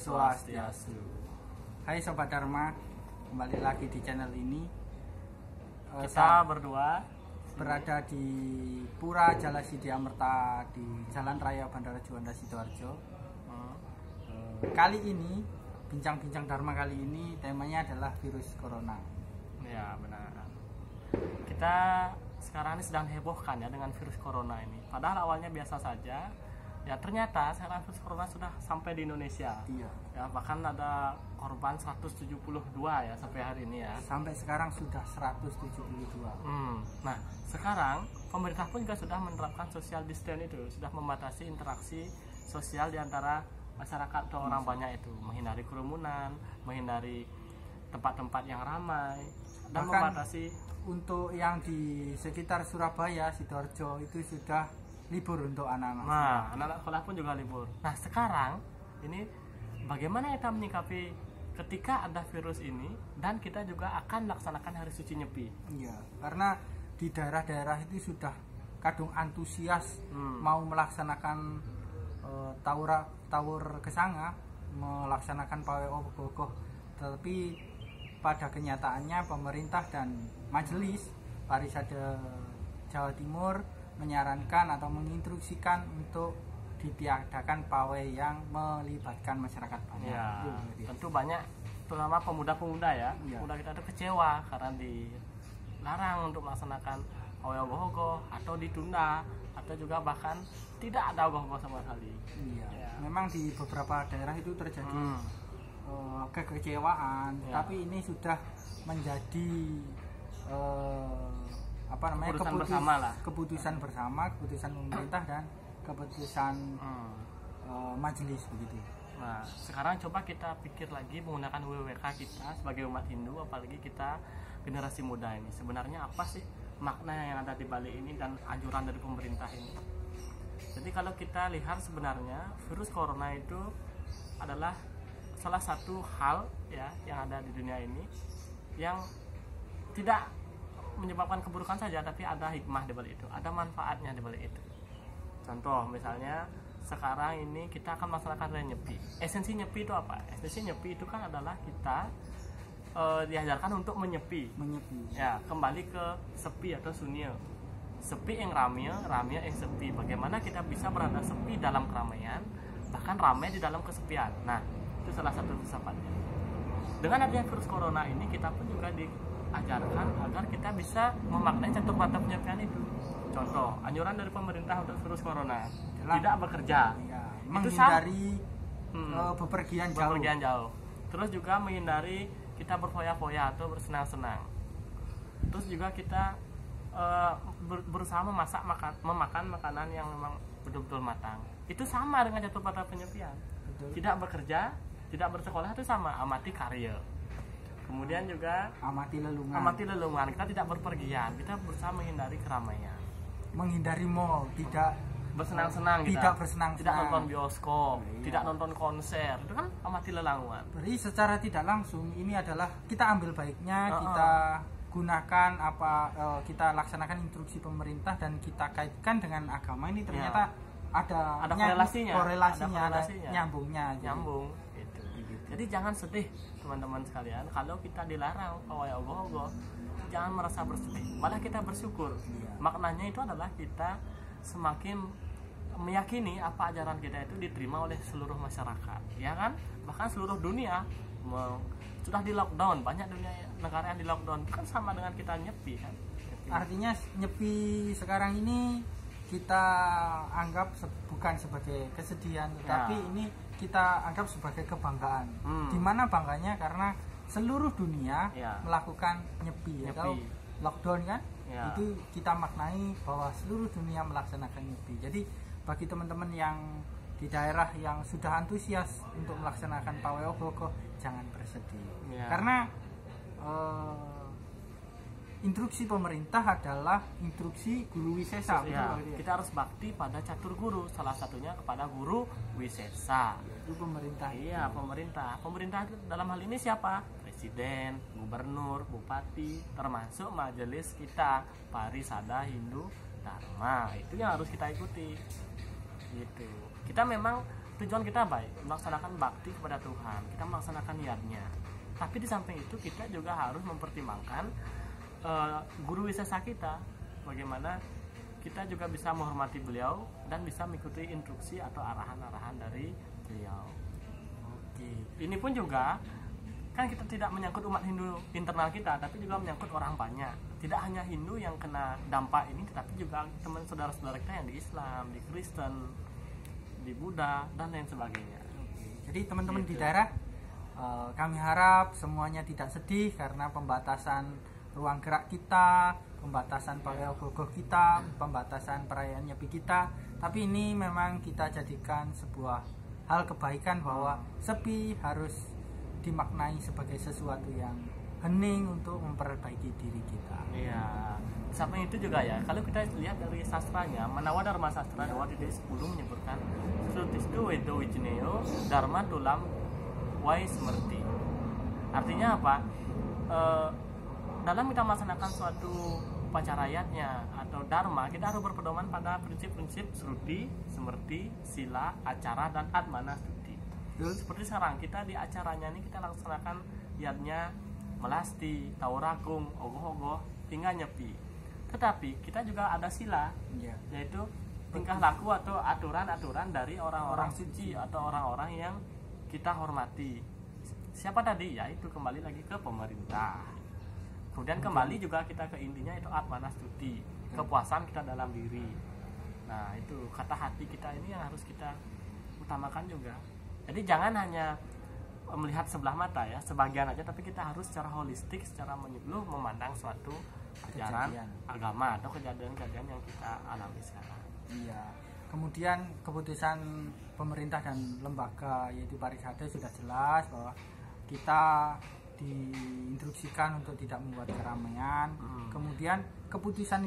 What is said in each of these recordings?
Swastiastu. Hai Sobat Dharma, kembali lagi di channel ini. Kita berdua berada di Pura Jala Sidiamerta di Jalan Raya Bandara Juanda Sidoarjo. Kali ini, bincang-bincang Dharma kali ini temanya adalah virus corona. Ya benar. Kita sekarang ini sedang hebohkan ya dengan virus corona ini. Padahal awalnya biasa saja. Ya ternyata sekarang virus corona sudah sampai di Indonesia. Iya. Ya bahkan ada korban 172 ya sampai hari ini ya. Sampai sekarang sudah 172. Nah sekarang pemerintah pun juga sudah menerapkan social distance itu, sudah membatasi interaksi sosial di antara masyarakat atau orang banyak itu, menghindari kerumunan, menghindari tempat-tempat yang ramai, dan Bahkan membatasi untuk yang di sekitar Surabaya, Sidoarjo itu sudah libur untuk anak-anak. Nah, anak-anak sekolah pun juga libur. Nah, sekarang ini bagaimana kita menyikapi ketika ada virus ini dan kita juga akan melaksanakan hari suci Nyepi. Iya, karena di daerah-daerah itu sudah kadung antusias mau melaksanakan tawur kesanga, melaksanakan pawai ogoh, tetapi pada kenyataannya pemerintah dan Majelis Parisade Jawa Timur menyarankan atau menginstruksikan untuk ditiadakan pawai yang melibatkan masyarakat banyak. Ya, tentu banyak, terutama pemuda-pemuda ya. Pemuda kita itu kecewa karena dilarang untuk melaksanakan pawai ogoh-ogoh atau ditunda atau juga bahkan tidak ada ogoh-ogoh sama sekali. Iya. Ya. Memang di beberapa daerah itu terjadi kekecewaan, tapi ini sudah menjadi keputusan bersama, keputusan pemerintah dan keputusan majelis begitu. Nah, sekarang coba kita pikir lagi menggunakan WWK kita sebagai umat Hindu, apalagi kita generasi muda ini. Sebenarnya apa sih makna yang ada di balik ini dan anjuran dari pemerintah ini? Jadi kalau kita lihat sebenarnya virus corona itu adalah salah satu hal ya yang ada di dunia ini yang tidak menyebabkan keburukan saja, tapi ada hikmah di balik itu, ada manfaatnya di balik itu. Contoh misalnya sekarang ini kita akan melaksanakan hari Nyepi. Esensi Nyepi itu apa? Esensi Nyepi itu kan adalah kita diajarkan untuk menyepi. Ya, kembali ke sepi atau sunyi. Sepi yang ramai yang sepi. Bagaimana kita bisa berada sepi dalam keramaian, bahkan ramai di dalam kesepian. Nah, itu salah satu filsafatnya. Dengan adanya virus corona ini kita pun juga diajarkan agar kita bisa memaknai catur mata penyepian itu. Contoh, anjuran dari pemerintah untuk virus corona tidak bekerja, menghindari bepergian jauh. Terus juga menghindari kita berfoya-foya atau bersenang-senang. Terus juga kita berusaha memakan makanan yang memang betul-betul matang. Itu sama dengan catur mata penyepian. Tidak bekerja, tidak bersekolah itu sama, amati karya. Kemudian juga amati lelungan. Kita tidak berpergian, kita berusaha menghindari keramaian, menghindari mall, tidak bersenang-senang, tidak nonton bioskop, tidak nonton konser. Itu kan amati lelungan. Jadi secara tidak langsung ini adalah kita ambil baiknya, kita gunakan kita laksanakan instruksi pemerintah dan kita kaitkan dengan agama ini, ternyata ada korelasinya, nyambung. Jadi jangan sedih teman-teman sekalian kalau kita dilarang pawai ogoh-ogoh, jangan merasa bersedih, malah kita bersyukur. Maknanya itu adalah kita semakin meyakini apa ajaran kita itu diterima oleh seluruh masyarakat, ya kan? Bahkan seluruh dunia sudah di lockdown, banyak negara yang di lockdown, itu kan sama dengan kita nyepi kan. Artinya nyepi sekarang ini kita anggap bukan sebagai kesedihan, tetapi ini kita anggap sebagai kebanggaan. Dimana bangganya? Karena seluruh dunia melakukan nyepi. Kalau lockdown kan, itu kita maknai bahwa seluruh dunia melaksanakan nyepi. Jadi bagi teman-teman yang di daerah yang sudah antusias untuk melaksanakan pawai ogoh-ogoh, jangan bersedih. Karena instruksi pemerintah adalah instruksi guru wisesa. Kita harus bakti pada catur guru, salah satunya kepada guru wisesa. Itu pemerintah. Iya, pemerintah. Pemerintah dalam hal ini siapa? Presiden, gubernur, bupati, termasuk majelis kita, Parisada Hindu Dharma. Itu yang harus kita ikuti. Gitu. Kita memang tujuan kita baik, melaksanakan bakti kepada Tuhan, kita melaksanakan niatnya. Tapi di samping itu kita juga harus mempertimbangkan guru wisesa kita, bagaimana kita juga bisa menghormati beliau dan bisa mengikuti instruksi atau arahan-arahan dari beliau. Oke. Ini pun juga kan kita tidak menyangkut umat Hindu internal kita, tapi juga menyangkut orang banyak. Tidak hanya Hindu yang kena dampak ini, tetapi juga teman saudara-saudara kita yang di Islam, di Kristen, di Buddha dan lain sebagainya. Jadi teman-teman di daerah, kami harap semuanya tidak sedih karena pembatasan ruang gerak kita, pembatasan pawai-ogoh kita, pembatasan perayaan Nyepi kita. Tapi ini memang kita jadikan sebuah hal kebaikan bahwa sepi harus dimaknai sebagai sesuatu yang hening untuk memperbaiki diri kita. Iya. Sampai itu juga ya, kalau kita lihat dari sastranya, Manawa Dharma Sastra 2.10 menyebutkan Srutisdu Wedo Wijneo Dharma Tulam Wai Semerti. Artinya apa? Dalam kita melaksanakan suatu upacarayatnya atau dharma, kita harus berpedoman pada prinsip-prinsip Sruti, Semerti, Sila, Acara, dan Atmana Stuti. Seperti sekarang kita di acaranya ini kita laksanakan yatnya melasti, tauragung, ogoh-ogoh, hingga nyepi. Tetapi kita juga ada sila, yaitu tingkah laku atau aturan-aturan dari orang-orang suci atau orang-orang yang kita hormati. Siapa tadi? Yaitu kembali lagi ke pemerintah. Kemudian kembali juga kita ke intinya itu atmana stuti, kepuasan kita dalam diri. Nah itu kata hati kita ini yang harus kita utamakan juga. Jadi jangan hanya melihat sebelah mata ya, sebagian aja, tapi kita harus secara holistik, secara menyeluruh memandang suatu ajaran agama atau kejadian-kejadian yang kita alami sekarang. Iya. Kemudian keputusan pemerintah dan lembaga yaitu Parisade sudah jelas bahwa kita diinstruksikan untuk tidak membuat keramaian. Kemudian keputusan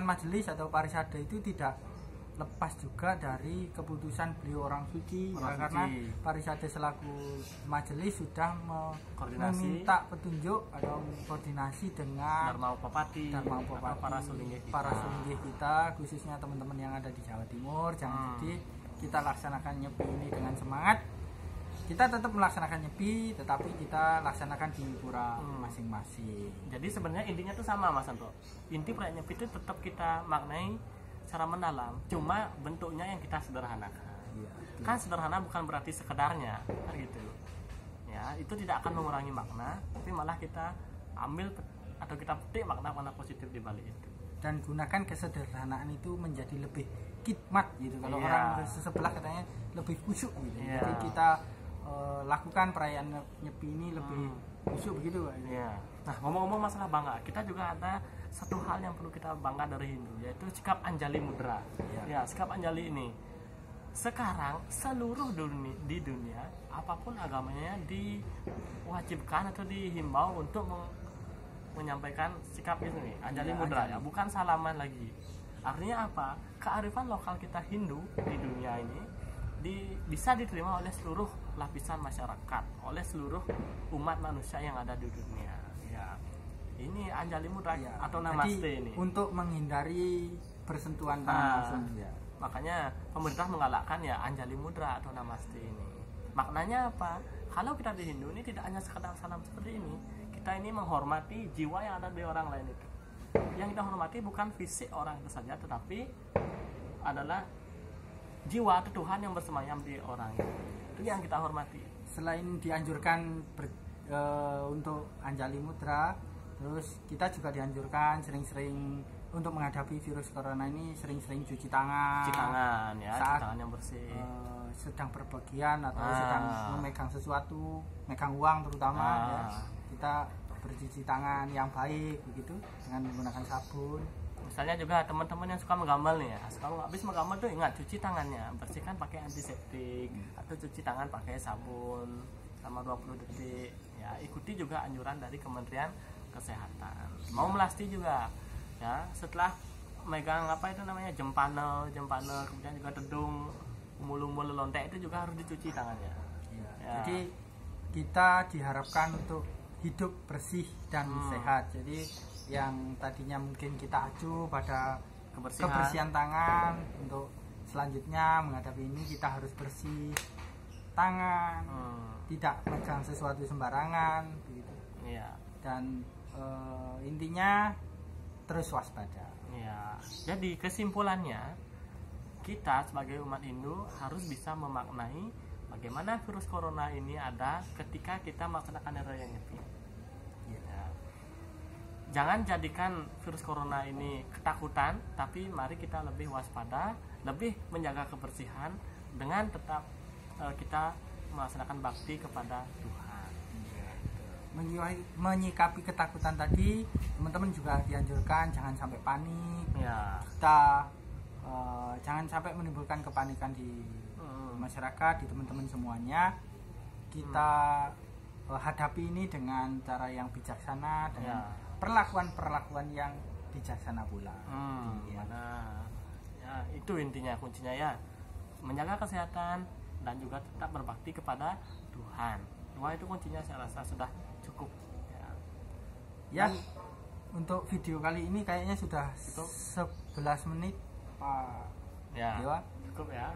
majelis atau Parisade itu tidak lepas juga dari keputusan beliau orang suci, karena Parisade selaku majelis sudah meminta petunjuk atau koordinasi dengan Dharma Upapati, para sulinggih kita, khususnya teman-teman yang ada di Jawa Timur. Jangan sedih, kita laksanakan Nyepi ini dengan semangat. Kita tetap melaksanakan Nyepi, tetapi kita laksanakan di pura masing-masing. Jadi sebenarnya intinya itu sama Mas Anto. Inti perayaan Nyepi itu tetap kita maknai secara mendalam, cuma bentuknya yang kita sederhanakan. Kan sederhana bukan berarti sekedarnya, kan gitu. Ya, itu tidak akan mengurangi makna, tapi malah kita ambil atau kita petik makna-makna positif di balik itu. Dan gunakan kesederhanaan itu menjadi lebih khidmat gitu. Kalau orang sebelah katanya lebih khusyuk gitu. Jadi kita lakukan perayaan Nyepi ini lebih khusyuk begitu Pak. Nah ngomong-ngomong masalah bangga, kita juga ada satu hal yang perlu kita bangga dari Hindu, yaitu sikap Anjali Mudra. Ya, sikap Anjali ini sekarang seluruh di dunia apapun agamanya diwajibkan atau dihimbau untuk menyampaikan sikap itu nih, Anjali Mudra ya, bukan salaman lagi. Artinya apa? Kearifan lokal kita Hindu di dunia ini bisa diterima oleh seluruh lapisan masyarakat, oleh seluruh umat manusia yang ada di dunia. Ya, ini Anjali Mudra atau Namaste. Jadi, ini untuk menghindari bersentuhan tangan langsung. Makanya pemerintah menggalakkan ya Anjali Mudra atau Namaste ini. Maknanya apa? Kalau kita di Hindu ini tidak hanya sekedar salam seperti ini, kita ini menghormati jiwa yang ada di orang lain itu. Yang kita hormati bukan fisik orang itu saja, tetapi adalah jiwa atau Tuhan yang bersemayam di orang itu yang kita hormati. Selain dianjurkan untuk Anjali Mudra, terus kita juga dianjurkan sering-sering untuk menghadapi virus corona ini sering-sering cuci tangan ya, saat cuci tangan yang bersih, sedang berpergian atau sedang memegang sesuatu, megang uang terutama ya, kita bercuci tangan yang baik begitu dengan menggunakan sabun. Misalnya juga teman-teman yang suka menggambar nih ya, kalau habis menggambar tuh ingat cuci tangannya, bersihkan pakai antiseptik atau cuci tangan pakai sabun selama 20 detik. Ya, ikuti juga anjuran dari Kementerian Kesehatan. Mau melasti juga ya, setelah megang apa itu namanya jempana, kemudian juga tedung, umul-umul lontek itu juga harus dicuci tangannya. Ya. Jadi kita diharapkan untuk hidup bersih dan sehat. Jadi yang tadinya mungkin kita acu pada kebersihan tangan untuk selanjutnya menghadapi ini kita harus bersih tangan, tidak pegang sesuatu sembarangan begitu. Iya. Dan intinya terus waspada. Iya. Jadi kesimpulannya, kita sebagai umat Hindu harus bisa memaknai bagaimana virus corona ini ada ketika kita melaksanakan Hari Raya Nyepi. Ya. Jangan jadikan virus corona ini ketakutan, tapi mari kita lebih waspada, lebih menjaga kebersihan dengan tetap kita melaksanakan bakti kepada Tuhan. Menyikapi ketakutan tadi, teman-teman juga dianjurkan jangan sampai panik. Ya. Kita jangan sampai menimbulkan kepanikan di masyarakat, di teman-teman semuanya. Kita hadapi ini dengan cara yang bijaksana, dengan perlakuan yang bijaksana pula. Ya. Ya, itu intinya, kuncinya ya, menjaga kesehatan dan juga tetap berbakti kepada Tuhan. Wah, itu kuncinya, saya rasa sudah cukup. Ya, untuk video kali ini kayaknya sudah 11 menit, Pak. Ya, Dewa. cukup ya.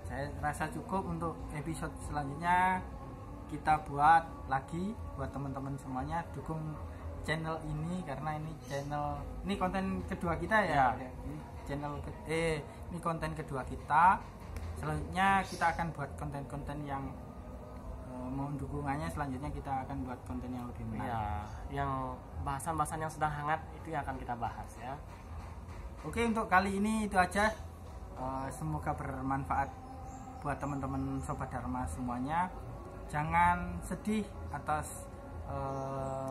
Saya rasa cukup. Untuk episode selanjutnya kita buat lagi buat teman-teman semuanya. Dukung channel ini karena ini konten kedua kita ya. Ini konten kedua kita. Selanjutnya kita akan buat konten-konten yang mohon dukungannya. Selanjutnya kita akan buat konten yang lebih menarik. Ya, yang bahasan-bahasan yang sedang hangat itu yang akan kita bahas ya. Oke, untuk kali ini itu aja. Semoga bermanfaat buat teman-teman Sobat Dharma semuanya. Jangan sedih atas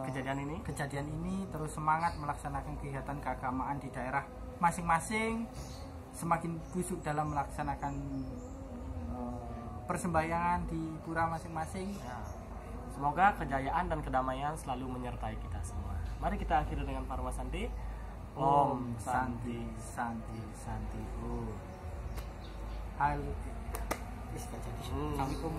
kejadian ini. Terus semangat melaksanakan kegiatan keagamaan di daerah masing-masing. Semakin busuk dalam melaksanakan persembahyangan di pura masing-masing. Ya. Semoga kejayaan dan kedamaian selalu menyertai kita semua. Mari kita akhiri dengan Parwa Santi. Om Santi Santi Santi. Halo. Assalamualaikum.